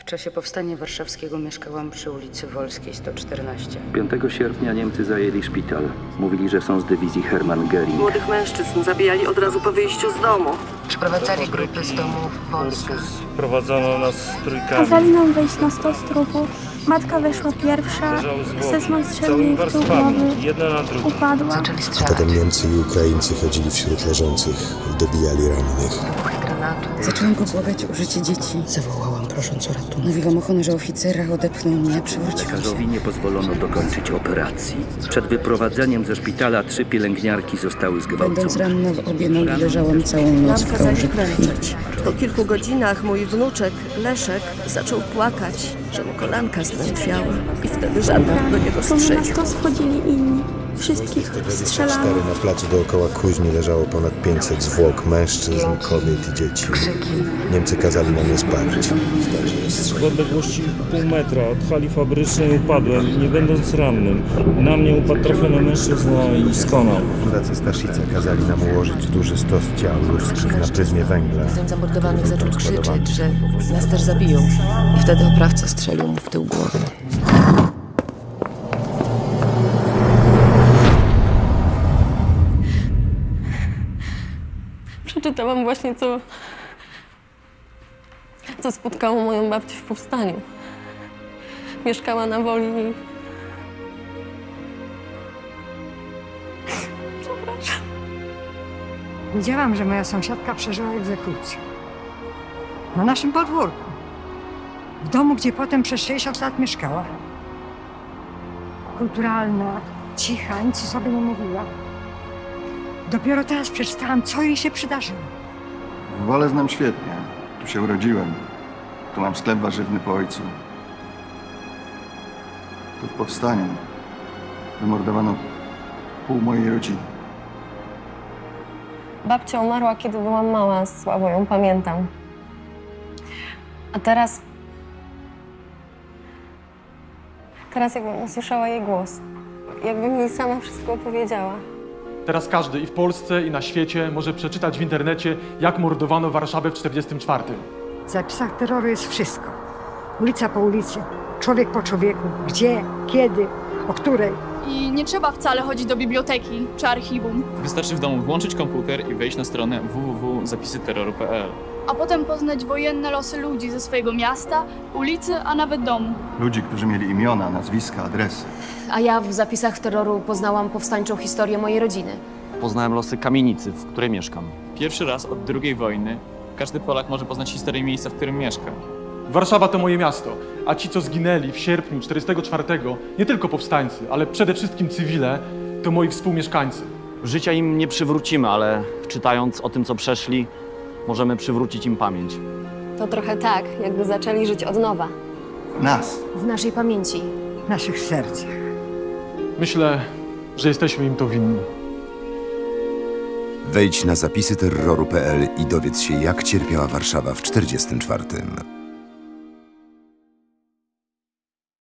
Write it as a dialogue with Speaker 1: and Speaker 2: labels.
Speaker 1: czasie powstania warszawskiego mieszkałam przy ulicy Wolskiej 114.
Speaker 2: 5 sierpnia Niemcy zajęli szpital. Mówili, że są z dywizji Hermann Göring.
Speaker 3: Młodych mężczyzn zabijali od razu po wyjściu z domu.
Speaker 1: Przyprowadzali grupy z domów Wolska.
Speaker 4: Prowadzono nas z trójkami.
Speaker 5: Kazali nam wejść na 100 trupów. Matka weszła pierwsza, Sesman strzelił jej w tył głowy, upadła.
Speaker 1: Zaczęli strzelać.
Speaker 6: Potem Niemcy i Ukraińcy chodzili wśród leżących i dobijali rannych.
Speaker 1: Wybuchy granatu.
Speaker 7: Zaczęłam go błagać o życie dzieci. Zawołałam, prosząc o ratunek. Mówiłam o honorze oficera, odepchnął mnie, przewróciłam
Speaker 2: Lekarzowi
Speaker 7: się.
Speaker 2: nie pozwolono dokończyć operacji. Przed wyprowadzeniem ze szpitala 3 pielęgniarki zostały
Speaker 7: Będąc
Speaker 2: zgwałcone.
Speaker 7: ranna w obie nogi, leżałam całą noc w kałuży krwi.
Speaker 3: Po kilku godzinach mój wnuczek, Leszek, zaczął płakać, że mu kolanka zdrętwiała i wtedy żandarm do niego
Speaker 5: To na
Speaker 3: strzelił.
Speaker 5: nas wchodzili inni. Wszystkich strzelano.
Speaker 6: Na placu dookoła kuźni leżało ponad 500 zwłok mężczyzn, kobiet i dzieci. Niemcy kazali nam je spalić.
Speaker 4: W odległości pół metra od hali fabrycznej upadłem, nie będąc rannym. Na mnie upadł trafiony mężczyzna i skonał.
Speaker 6: Fundacja Staszica kazali nam ułożyć duży stos ciał ludzkich na pryzmie węgla.
Speaker 8: Ten zamordowany zaczął krzyczeć, że nas też zabiją. I wtedy oprawca strzelił mu w tył głowy.
Speaker 9: Przeczytałam właśnie, co spotkało moją babcię w powstaniu. Mieszkała na Woli i... Przepraszam.
Speaker 10: Wiedziałam, że moja sąsiadka przeżyła egzekucję. Na naszym podwórku. W domu, gdzie potem przez 60 lat mieszkała. Kulturalna, cicha, nic o sobie nie mówiła. Dopiero teraz przeczytałam, co jej się przydarzyło.
Speaker 11: Wolę znam świetnie. Tu się urodziłem. Tu mam sklep warzywny po ojcu. Tu w powstaniu wymordowano pół mojej rodziny.
Speaker 9: Babcia umarła, kiedy byłam mała, słabo ją pamiętam. A teraz jakbym usłyszała jej głos. Jakby mi sama wszystko opowiedziała.
Speaker 12: Teraz każdy i w Polsce, i na świecie może przeczytać w internecie, jak mordowano Warszawę w 1944.
Speaker 10: W zapisach terroru jest wszystko. Ulica po ulicy, człowiek po człowieku, gdzie, kiedy, o której.
Speaker 13: I nie trzeba wcale chodzić do biblioteki czy archiwum.
Speaker 14: Wystarczy w domu włączyć komputer i wejść na stronę www.zapisyterroru.pl.
Speaker 13: A potem poznać wojenne losy ludzi ze swojego miasta, ulicy, a nawet domu.
Speaker 11: Ludzi, którzy mieli imiona, nazwiska, adresy.
Speaker 8: A ja w zapisach terroru poznałam powstańczą historię mojej rodziny.
Speaker 14: Poznałem losy kamienicy, w której mieszkam. Pierwszy raz od II wojny każdy Polak może poznać historię miejsca, w którym mieszka.
Speaker 12: Warszawa to moje miasto, a ci, co zginęli w sierpniu 1944, nie tylko powstańcy, ale przede wszystkim cywile, to moi współmieszkańcy.
Speaker 14: Życia im nie przywrócimy, ale czytając o tym, co przeszli, możemy przywrócić im pamięć.
Speaker 9: To trochę tak, jakby zaczęli żyć od nowa.
Speaker 11: Nas.
Speaker 8: W naszej pamięci.
Speaker 10: W naszych sercach.
Speaker 12: Myślę, że jesteśmy im to winni.
Speaker 15: Wejdź na zapisyterroru.pl i dowiedz się, jak cierpiała Warszawa w 1944.